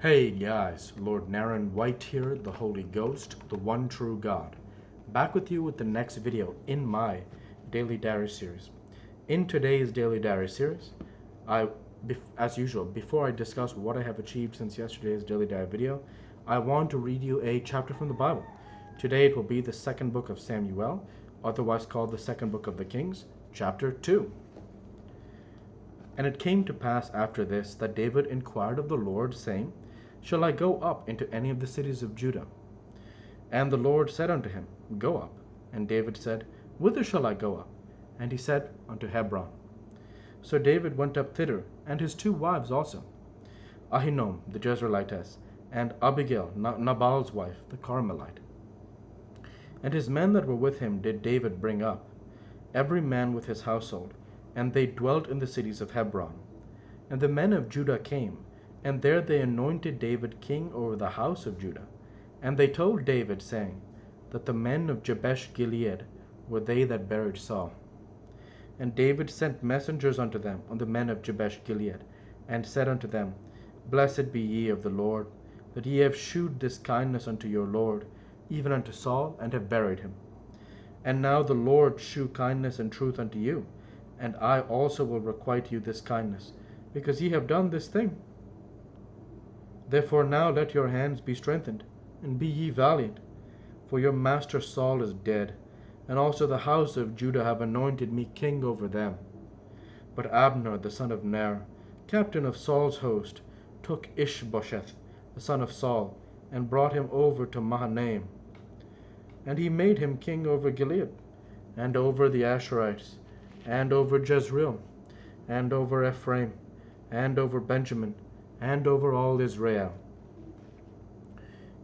Hey guys, Lord Naren White here, the Holy Ghost, the one true God. Back with you with the next video in my Daily Diary series. In today's Daily Diary series, as usual, before I discuss what I have achieved since yesterday's Daily Diary video, I want to read you a chapter from the Bible. Today it will be the second book of Samuel, otherwise called the second book of the Kings, chapter 2. And it came to pass after this that David inquired of the Lord, saying, Shall I go up into any of the cities of Judah? And the Lord said unto him, Go up. And David said, Whither shall I go up? And he said, Unto Hebron. So David went up thither, and his two wives also, Ahinoam the Jezreelitess, and Abigail Nabal's wife, the Carmelite. And his men that were with him did David bring up, every man with his household, and they dwelt in the cities of Hebron. And the men of Judah came, and there they anointed David king over the house of Judah. And they told David, saying, that the men of Jabesh Gilead were they that buried Saul. And David sent messengers unto them, on the men of Jabesh Gilead, and said unto them, Blessed be ye of the Lord, that ye have shewed this kindness unto your Lord, even unto Saul, and have buried him. And now the Lord shew kindness and truth unto you, and I also will requite you this kindness, because ye have done this thing. Therefore now let your hands be strengthened, and be ye valiant, for your master Saul is dead, and also the house of Judah have anointed me king over them. But Abner the son of Ner, captain of Saul's host, took Ishbosheth the son of Saul, and brought him over to Mahanaim. And he made him king over Gilead, and over the Asherites, and over Jezreel, and over Ephraim, and over Benjamin, and over all Israel.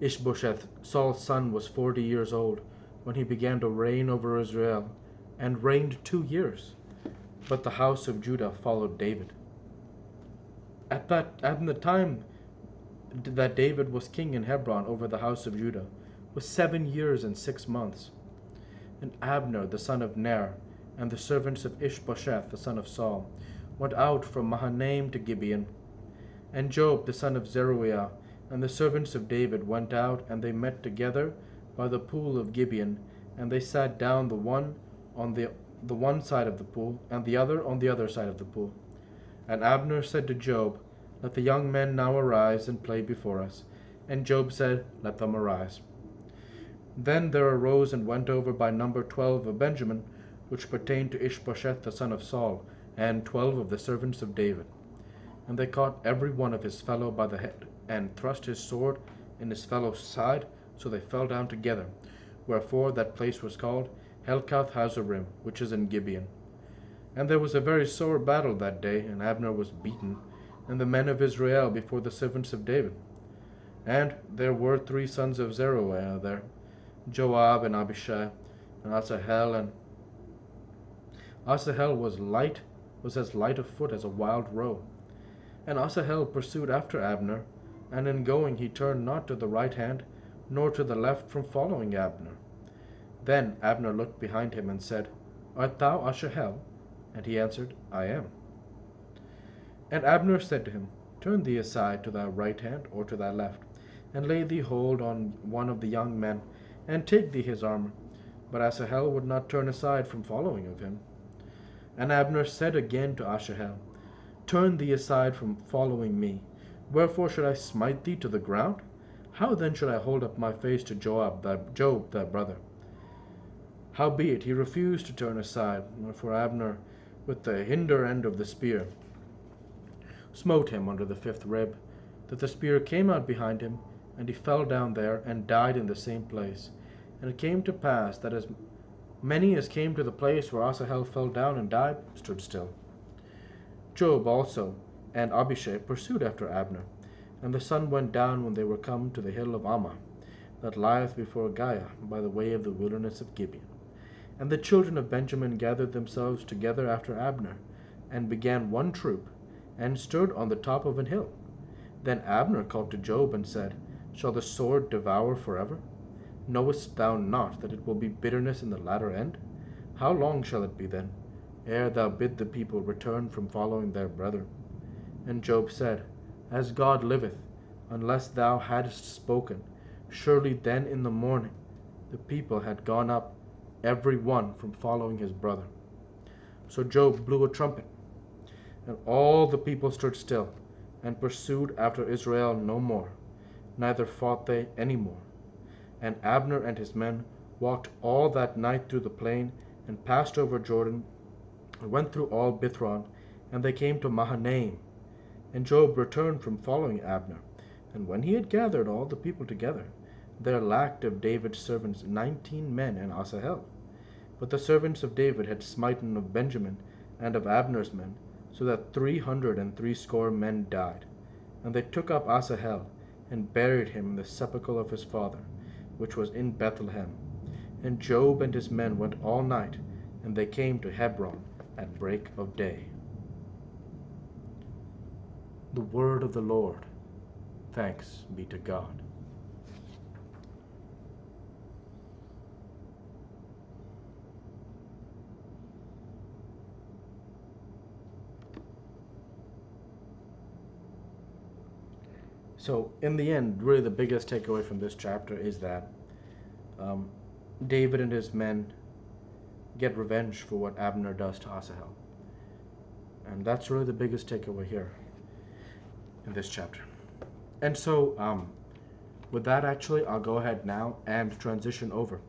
Ishbosheth, Saul's son, was 40 years old when he began to reign over Israel, and reigned 2 years. But the house of Judah followed David. At the time that David was king in Hebron over the house of Judah was 7 years and 6 months. And Abner the son of Ner, and the servants of Ishbosheth the son of Saul, went out from Mahanaim to Gibeon. And Joab the son of Zeruiah, and the servants of David went out, and they met together by the pool of Gibeon, and they sat down the one on the one side of the pool, and the other on the other side of the pool. And Abner said to Joab, Let the young men now arise and play before us. And Joab said, Let them arise. Then there arose and went over by number 12 of Benjamin, which pertained to Ishbosheth the son of Saul, and 12 of the servants of David. And they caught every one of his fellow by the head, and thrust his sword in his fellow's side, so they fell down together. Wherefore that place was called Helkath Hazarim, which is in Gibeon. And there was a very sore battle that day, and Abner was beaten, and the men of Israel before the servants of David. And there were 3 sons of Zeruiah there, Joab and Abishai, and Asahel. And Asahel was as light of foot as a wild roe. And Asahel pursued after Abner, and in going he turned not to the right hand, nor to the left from following Abner. Then Abner looked behind him and said, Art thou Asahel? And he answered, I am. And Abner said to him, Turn thee aside to thy right hand or to thy left, and lay thee hold on one of the young men, and take thee his armor. But Asahel would not turn aside from following of him. And Abner said again to Asahel, Turn thee aside from following me. Wherefore should I smite thee to the ground? How then should I hold up my face to Joab thy brother? Howbeit he refused to turn aside, wherefore Abner, with the hinder end of the spear, smote him under the 5th rib, that the spear came out behind him, and he fell down there, and died in the same place. And it came to pass that as many as came to the place where Asahel fell down and died stood still. Joab also and Abishai pursued after Abner, and the sun went down when they were come to the hill of Ammah, that lieth before Giah, by the way of the wilderness of Gibeon. And the children of Benjamin gathered themselves together after Abner, and began one troop, and stood on the top of an hill. Then Abner called to Joab, and said, Shall the sword devour forever? Knowest thou not that it will be bitterness in the latter end? How long shall it be then, ere thou bid the people return from following their brethren? And Joab said, As God liveth, unless thou hadst spoken. Surely then in the morning the people had gone up, every one from following his brother. So Job blew a trumpet, and all the people stood still, and pursued after Israel no more, neither fought they any more. And Abner and his men walked all that night through the plain, and passed over Jordan, and went through all Bithron, and they came to Mahanaim. And Job returned from following Abner. And when he had gathered all the people together, there lacked of David's servants 19 men in Asahel. But the servants of David had smitten of Benjamin and of Abner's men, so that 360 men died. And they took up Asahel, and buried him in the sepulchre of his father, which was in Bethlehem. And Job and his men went all night, and they came to Hebron at break of day. The word of the Lord. Thanks be to God. So, in the end, really the biggest takeaway from this chapter is that um, David and his men get revenge for what Abner does to Asahel. And that's really the biggest takeaway here in this chapter. And so, with that, actually, I'll go ahead now and transition over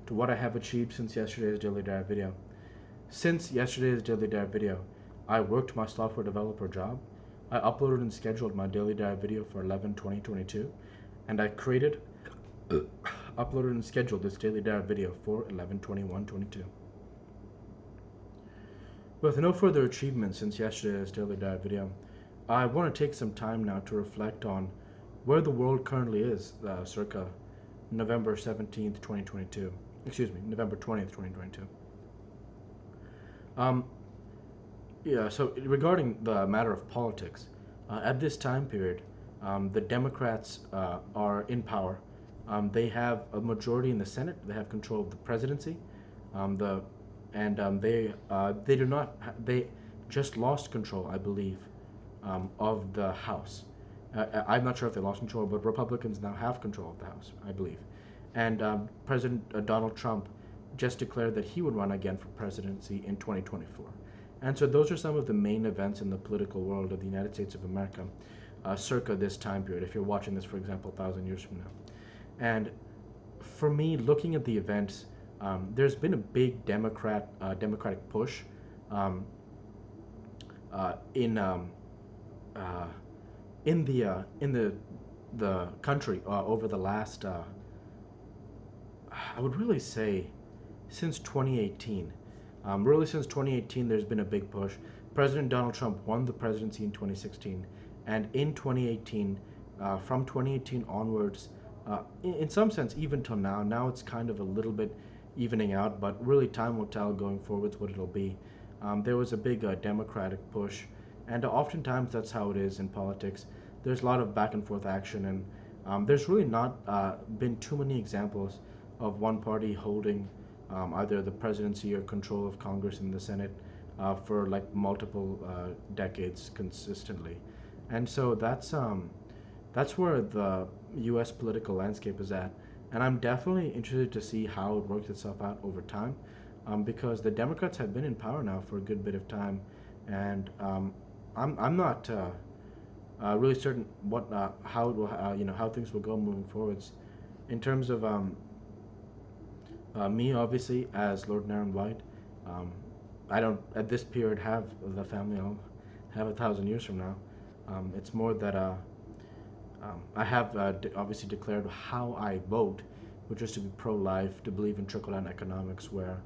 to what I have achieved since yesterday's Daily Dive video. Since yesterday's Daily Dive video, I worked my software developer job. I uploaded and scheduled my Daily Dive video for 11/20/22, and I created, uploaded and scheduled this Daily Dive video for 11/21/22. With no further achievements since yesterday's Daily Dive video, I want to take some time now to reflect on where the world currently is, circa November 17th, 2022. Excuse me, November 20th, 2022. So regarding the matter of politics, at this time period, the Democrats are in power. They have a majority in the Senate. They have control of the presidency. They do not. They just lost control, I believe, of the House. I'm not sure if they lost control, but Republicans now have control of the House, I believe. And President Donald Trump just declared that he would run again for presidency in 2024. And so those are some of the main events in the political world of the United States of America, circa this time period, if you're watching this, for example, 1,000 years from now. And for me, looking at the events, there's been a big Democratic push in the country over the last, I would really say, since 2018. Really, since 2018, there's been a big push. President Donald Trump won the presidency in 2016, and in 2018, from 2018 onwards, in some sense, even till now it's kind of a little bit evening out, but really time will tell going forwards what it'll be. There was a big Democratic push, and oftentimes that's how it is in politics. There's a lot of back and forth action, and there's really not been too many examples of one party holding either the presidency or control of Congress and the Senate for like multiple decades consistently. And so that's where the U.S. political landscape is at. And I'm definitely interested to see how it works itself out over time, because the Democrats have been in power now for a good bit of time, and I'm not really certain what how it will how things will go moving forwards. In terms of me, obviously, as Lord Naren White, I don't at this period have the family I'll have 1,000 years from now. It's more that I have obviously declared how I vote, which is to be pro-life, to believe in trickle-down economics, where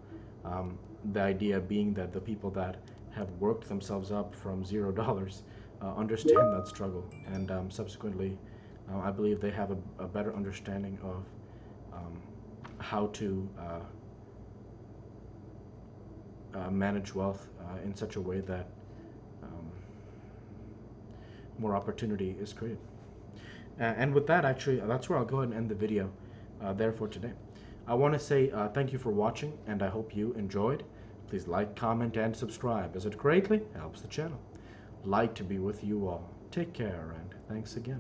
the idea being that the people that have worked themselves up from $0 understand that struggle, and subsequently, I believe they have a better understanding of how to manage wealth in such a way that more opportunity is created. And with that, actually, that's where I'll go ahead and end the video there for today. I want to say thank you for watching, and I hope you enjoyed. Please like, comment, and subscribe, as it greatly helps the channel. Light to be with you all. Take care, and thanks again.